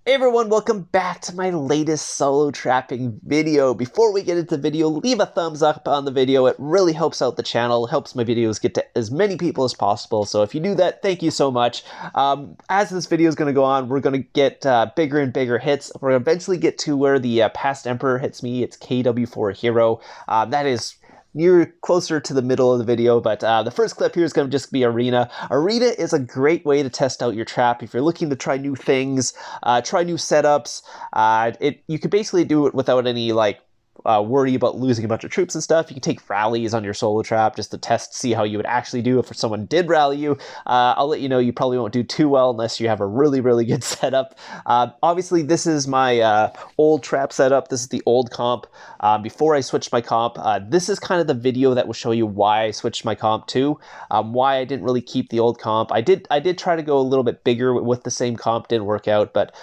Hey everyone, welcome back to my latest solo trapping video. Before we get into the video, leave a thumbs up on the video. It really helps out the channel, helps my videos get to as many people as possible. So if you do that, thank you so much. As this video is going to go on, we're going to get bigger and bigger hits. We're going to eventually get to where the Past Emperor hits me. It's KvK hero. That is closer to the middle of the video, but the first clip here is going to just be Arena. Arena is a great way to test out your trap if you're looking to try new things, try new setups. You could basically do it without any worry about losing a bunch of troops and stuff. You can take rallies on your solo trap just to test, see how you would actually do if someone did rally you. I'll let you know you probably won't do too well unless you have a really, really good setup. Obviously, this is my old trap setup. This is the old comp. Before I switched my comp, this is kind of the video that will show you why I switched my comp to, why I didn't really keep the old comp. I did try to go a little bit bigger with the same comp, didn't work out, but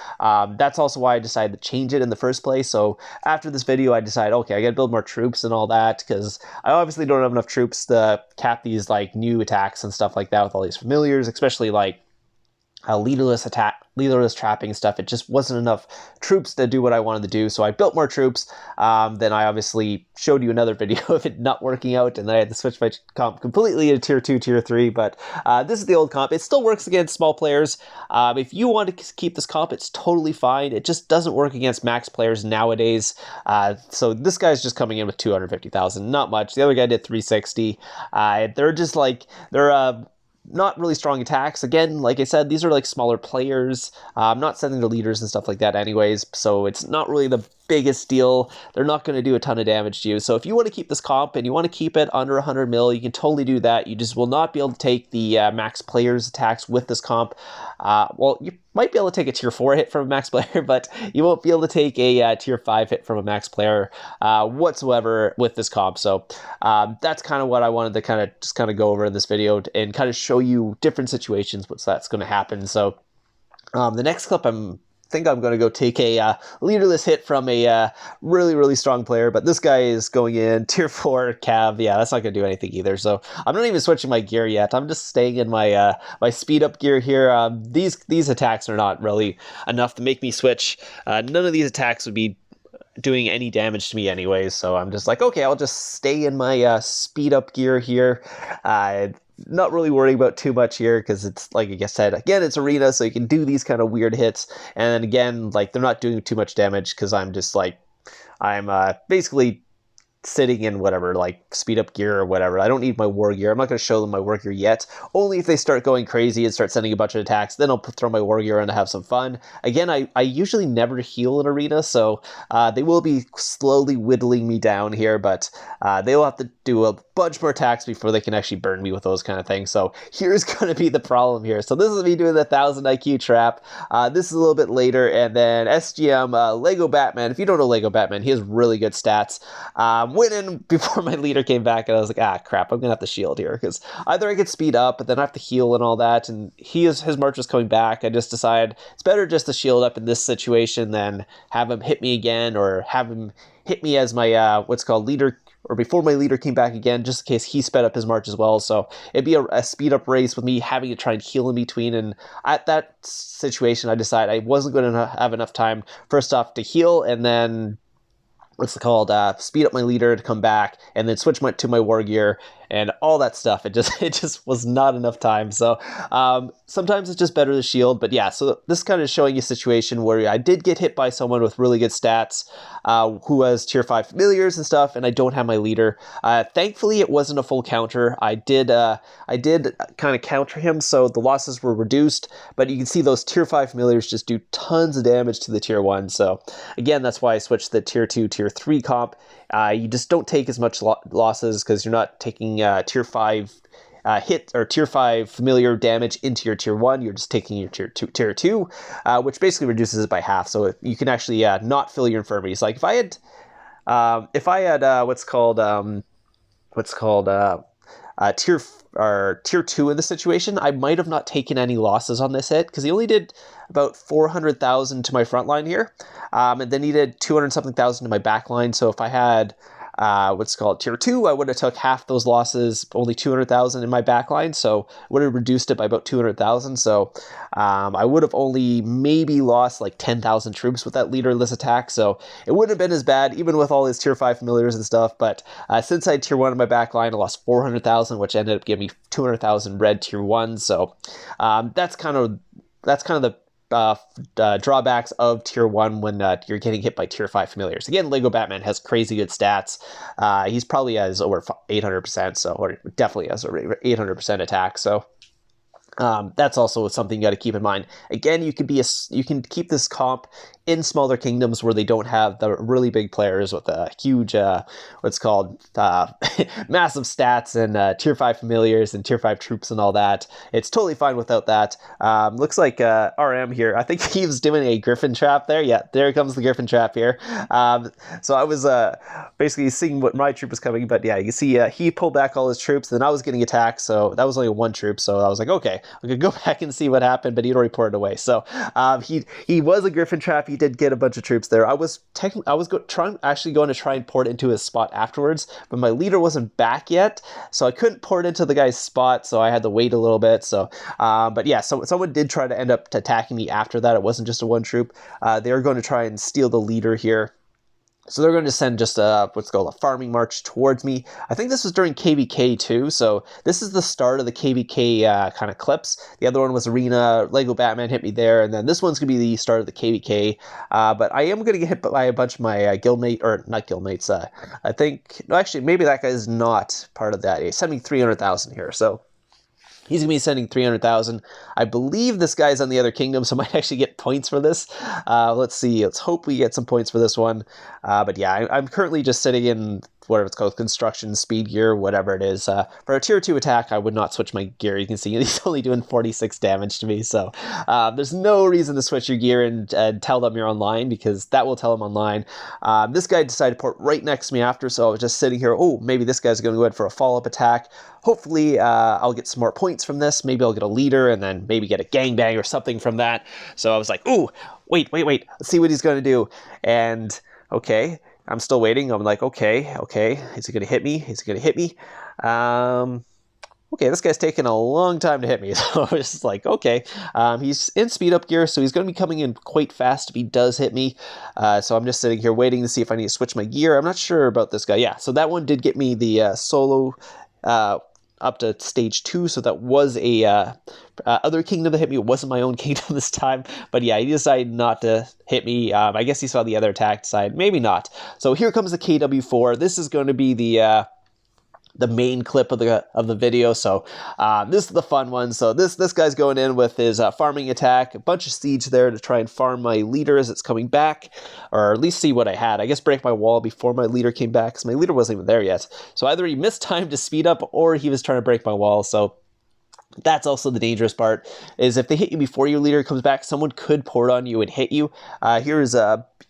that's also why I decided to change it in the first place. So after this video, I decided, okay, I gotta build more troops and all that, because I obviously don't have enough troops to cap these like new attacks and stuff like that with all these familiars, especially like leaderless trapping stuff. It just wasn't enough troops to do what I wanted to do, so I built more troops. Then I obviously showed you another video of it not working out, and then I had to switch my comp completely to tier 2, tier 3, but this is the old comp. It still works against small players. If you want to keep this comp, it's totally fine. It just doesn't work against max players nowadays. So this guy's just coming in with 250,000, not much. The other guy did 360. They're just like, they're not really strong attacks. Again, like I said, these are like smaller players. I'm not sending the leaders and stuff like that anyways, so it's not really the biggest deal. They're not going to do a ton of damage to you. So if you want to keep this comp and you want to keep it under 100 mil, you can totally do that. You just will not be able to take the max players attacks with this comp. Well, you might be able to take a tier 4 hit from a max player, but you won't be able to take a tier 5 hit from a max player whatsoever with this comp. So that's kind of what I wanted to kind of go over in this video and kind of show you different situations what's that's going to happen. So the next clip I think I'm going to go take a leaderless hit from a really, really strong player, but this guy is going in tier 4 Cav. Yeah, that's not going to do anything either. So I'm not even switching my gear yet. I'm just staying in my my speed up gear here. These attacks are not really enough to make me switch. None of these attacks would be doing any damage to me anyways, so I'm just like, okay, I'll just stay in my speed up gear here. Not really worrying about too much here because it's, like I said, again, it's Arena, so you can do these kind of weird hits, and then again, like, they're not doing too much damage because I'm just like, I'm basically sitting in whatever, like speed up gear or whatever. I don't need my war gear. I'm not going to show them my war gear yet. Only if they start going crazy and start sending a bunch of attacks, then I'll throw my war gear on to have some fun. Again, I usually never heal in Arena, so they will be slowly whittling me down here, but they will have to do a bunch more attacks before they can actually burn me with those kind of things. So here's going to be the problem here. So this is me doing the 1000 IQ trap. This is a little bit later, and then SGM, Lego Batman. If you don't know Lego Batman, he has really good stats. Went in before my leader came back, and I was like, ah, crap, I'm gonna have to shield here, because either I could speed up, but then I have to heal and all that, and his march was coming back. I just decided it's better just to shield up in this situation than have him hit me again, or have him hit me as my, what's called leader, or before my leader came back again, just in case he sped up his march as well. So it'd be a speed up race with me having to try and heal in between, and at that situation, I decided I wasn't going to have enough time, first off, to heal, and then what's it called, speed up my leader to come back, and then switch to my war gear and all that stuff. It just was not enough time. So sometimes it's just better to shield. But yeah, so this is kind of showing you a situation where I did get hit by someone with really good stats who has tier 5 familiars and stuff, and I don't have my leader. Thankfully, it wasn't a full counter. I did kind of counter him, so the losses were reduced, but you can see those tier 5 familiars just do tons of damage to the tier 1. So again, that's why I switched the tier 2, tier 3 comp. You just don't take as much losses because you're not taking tier 5 hit or tier 5 familiar damage into your tier 1. You're just taking your tier 2, which basically reduces it by half. So you can actually not fill your infirmities. Like if I had what's called tier 2 in this situation, I might have not taken any losses on this hit because he only did about 400,000 to my front line here, and then he did 200 something thousand to my back line. So if I had what's called tier 2, I would have took half those losses, only 200,000 in my backline, so would have reduced it by about 200,000. So I would have only maybe lost like 10,000 troops with that leaderless attack, so it wouldn't have been as bad, even with all his tier 5 familiars and stuff. But since I had tier 1 in my backline, I lost 400,000, which ended up giving me 200,000 red tier 1. So that's kind of the drawbacks of tier 1 when you're getting hit by tier 5 familiars. Again, Lego Batman has crazy good stats. He's probably has over 800%, so, or definitely has over 800% attack. So that's also something you got to keep in mind. Again, you can keep this comp in smaller kingdoms where they don't have the really big players with a huge, what's called massive stats and tier 5 familiars and tier 5 troops and all that. It's totally fine without that. Looks like RM here, I think he was doing a griffin trap there. Yeah, there comes the griffin trap here. So I was basically seeing what my troop was coming, but yeah, you can see he pulled back all his troops, then I was getting attacked, so that was only one troop, so I was like, okay, I could go back and see what happened, but he'd already poured it away. So he was a griffin trap. He did get a bunch of troops there. I was actually going to try and pour it into his spot afterwards, but my leader wasn't back yet, so I couldn't pour it into the guy's spot, so I had to wait a little bit. So but yeah, so someone did try to end up attacking me after that. It wasn't just a one troop. They were going to try and steal the leader here. So they're going to send just what's called a farming march towards me. I think this was during KvK too, so this is the start of the KvK kind of clips. The other one was Arena, Lego Batman hit me there, and then this one's going to be the start of the KvK. But I am going to get hit by a bunch of my guildmate, or not guildmates, I think, no, actually, maybe that guy is not part of that. He's sending 300,000 here, so he's going to be sending 300,000. I believe this guy's on the other kingdom, so I might actually get points for this. Let's see. Let's hope we get some points for this one. But yeah, I'm currently just sitting in whatever it's called, construction, speed gear, whatever it is. For a tier 2 attack, I would not switch my gear. You can see he's only doing 46 damage to me, so there's no reason to switch your gear and tell them you're online, because that will tell them online. This guy decided to port right next to me after, so I was just sitting here, oh, maybe this guy's going to go in for a follow-up attack. Hopefully, I'll get some more points from this. Maybe I'll get a leader and then maybe get a gangbang or something from that. So I was like, ooh, wait. Let's see what he's going to do. And, okay, I'm still waiting. I'm like, okay. Is he going to hit me? Okay, this guy's taking a long time to hit me. So I was just like, okay. He's in speed up gear, so he's going to be coming in quite fast if he does hit me. So I'm just sitting here waiting to see if I need to switch my gear. I'm not sure about this guy. Yeah, so that one did get me the solo up to stage 2, so that was a other kingdom that hit me. It wasn't my own kingdom this time, but yeah, he decided not to hit me. I guess he saw the other attack, decided maybe not. So here comes the KW4. This is going to be the main clip of the video. So this is the fun one. So this guy's going in with his farming attack, a bunch of siege there to try and farm my leader as it's coming back, or at least see what I had. I guess break my wall before my leader came back, because my leader wasn't even there yet. So either he missed time to speed up, or he was trying to break my wall. So that's also the dangerous part, is if they hit you before your leader comes back, someone could port on you and hit you. Here's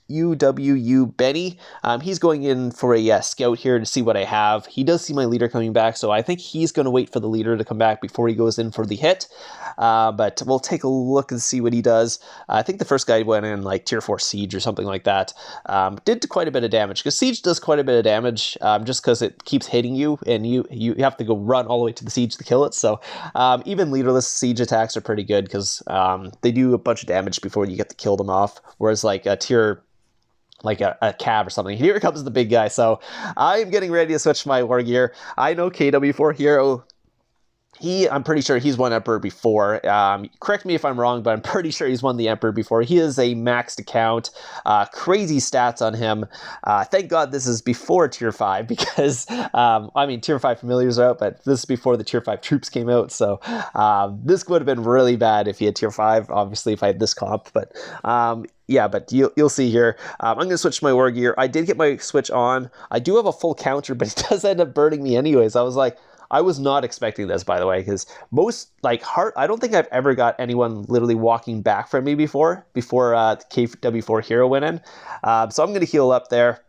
UWU Benny. He's going in for a scout here to see what I have. He does see my leader coming back, so I think he's going to wait for the leader to come back before he goes in for the hit. But we'll take a look and see what he does. I think the first guy went in like tier 4 siege or something like that. Did quite a bit of damage, because siege does quite a bit of damage just because it keeps hitting you, and you have to go run all the way to the siege to kill it. So even leaderless siege attacks are pretty good, because they do a bunch of damage before you get to kill them off, whereas like a tier, like a cav or something. Here comes the big guy. So I'm getting ready to switch my war gear. I know KW4 Hero, I'm pretty sure he's won Emperor before. Correct me if I'm wrong, but I'm pretty sure he's won the Emperor before. He is a maxed account. Crazy stats on him. Thank God this is before tier 5, because, I mean, tier 5 familiars are out, but this is before the tier 5 troops came out. So this would have been really bad if he had tier 5, obviously, if I had this comp. But yeah, but you'll see here. I'm going to switch my war gear. I did get my switch on. I do have a full counter, but it does end up burning me anyways. I was not expecting this, by the way, because I don't think I've ever got anyone literally walking back from me before KW4 Hero went in. So I'm going to heal up there.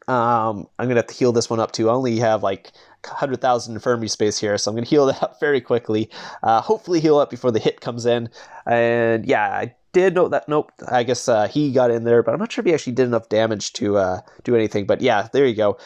I'm going to have to heal this one up too. I only have like 100,000 infirmary space here, so I'm going to heal that up very quickly. Hopefully heal up before the hit comes in. And yeah, did. No, that nope. I guess he got in there, but I'm not sure if he actually did enough damage to do anything. But yeah, there you go.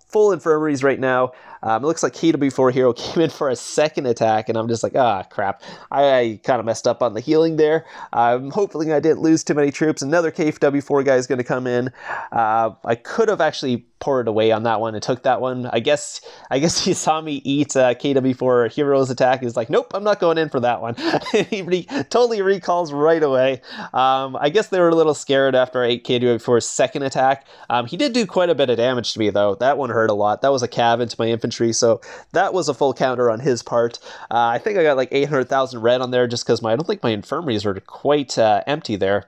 Full infirmaries right now. It looks like KvK Hero came in for a second attack, and I'm just like, ah, crap. I kind of messed up on the healing there. I'm hoping I didn't lose too many troops. Another KvK guy is going to come in. I could have actually poured away on that one and took that one. I guess he saw me eat KvK Hero's attack. He's like, nope, I'm not going in for that one. He totally recalls right away. I guess they were a little scared after I ate KvK's second attack. He did do quite a bit of damage to me, though. That one hurt a lot. That was a cav into my infantry, so that was a full counter on his part. I think I got like 800,000 red on there just because I don't think my infirmaries were quite empty there,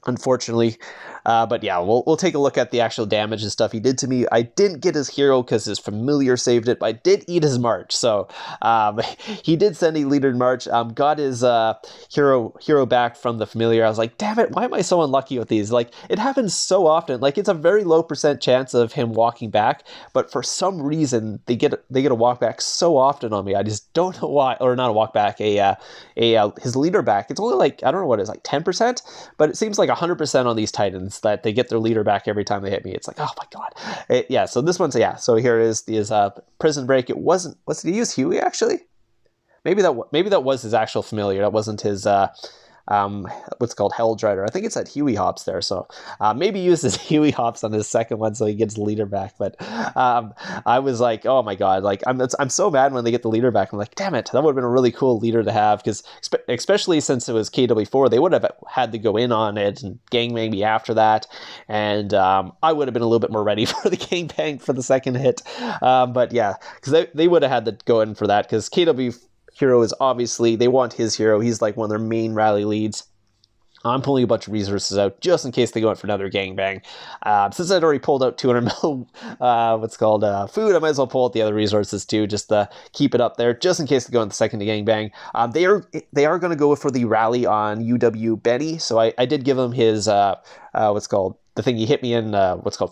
unfortunately. But yeah, we'll take a look at the actual damage and stuff he did to me. I didn't get his hero because his familiar saved it, but I did eat his march. So he did send a leader march. Got his hero back from the familiar. I was like, damn it, why am I so unlucky with these? Like, it happens so often. Like, it's a very low % chance of him walking back, but for some reason they get a walk back so often on me. I just don't know why, or not a walk back, his leader back. It's only like, I don't know what it is, like 10%, but it seems like 100% on these Titans that they get their leader back every time they hit me. It's like, oh my god. Yeah, so this one's, yeah, so here is prison break. It wasn't, did he use Huey actually? Maybe that was his actual familiar. That wasn't his what's called Helldrider. I think it said Huey hops there, so maybe he uses Huey hops on his second one so he gets the leader back. But I was like, oh my god, like I'm so mad when they get the leader back. I'm like, damn it, that would have been a really cool leader to have, because especially since it was KvK, they would have had to go in on it and gangbang me after that, and I would have been a little bit more ready for the gangbang for the second hit. But yeah, because they would have had to go in for that, because KvK Hero is obviously, they want his hero. He's like one of their main rally leads. I'm pulling a bunch of resources out just in case they go in for another gangbang. Since I'd already pulled out 200 mil, food, I might as well pull out the other resources too, just to keep it up there, just in case they go in the second gangbang. They are going to go for the rally on UW Benny, so I did give him his the thing he hit me in,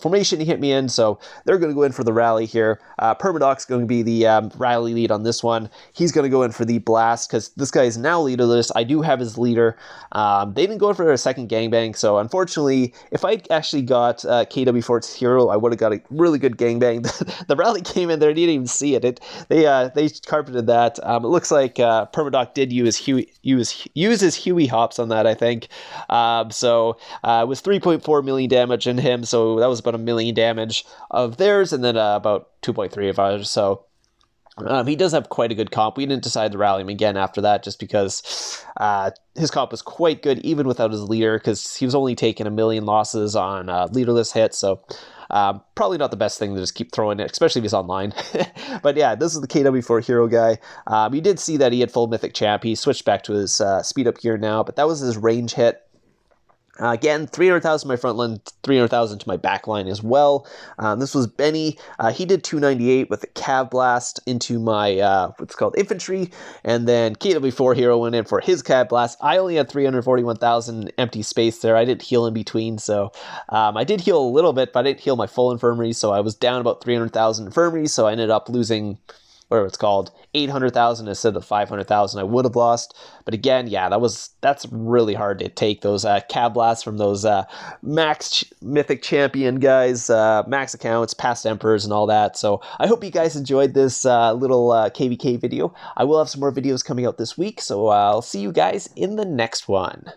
formation he hit me in, so they're going to go in for the rally here. Permadoc's going to be the rally lead on this one. He's going to go in for the blast, because this guy is now leaderless. I do have his leader. They didn't go in for their second gangbang, so unfortunately, if I actually got KvK's hero, I would have got a really good gangbang. The rally came in there, I didn't even see it. They carpeted that. It looks like Permadoc did use his Huey hops on that, I think. So it was 3.4 million damage in him, so that was about 1 million damage of theirs, and then about 2.3 of ours. So he does have quite a good comp. We didn't decide to rally him again after that, just because his comp was quite good even without his leader, because he was only taking 1 million losses on leaderless hits. So probably not the best thing to just keep throwing it, especially if he's online. But yeah, this is the KvK hero guy. You did see that he had full mythic champ. He switched back to his speed up gear now, but that was his range hit. Again, 300,000 to my front line, 300,000 to my back line as well. This was Benny. He did 298 with a Cav Blast into my, infantry. And then KvK Hero went in for his Cav Blast. I only had 341,000 empty space there. I didn't heal in between, so I did heal a little bit, but I didn't heal my full infirmary, so I was down about 300,000 infirmaries, so I ended up losing, 800,000 instead of 500,000 I would have lost. But again, yeah, that's really hard to take those Cav Blasts from those max mythic champion guys, max accounts, past emperors and all that. So I hope you guys enjoyed this little KvK video. I will have some more videos coming out this week, so I'll see you guys in the next one.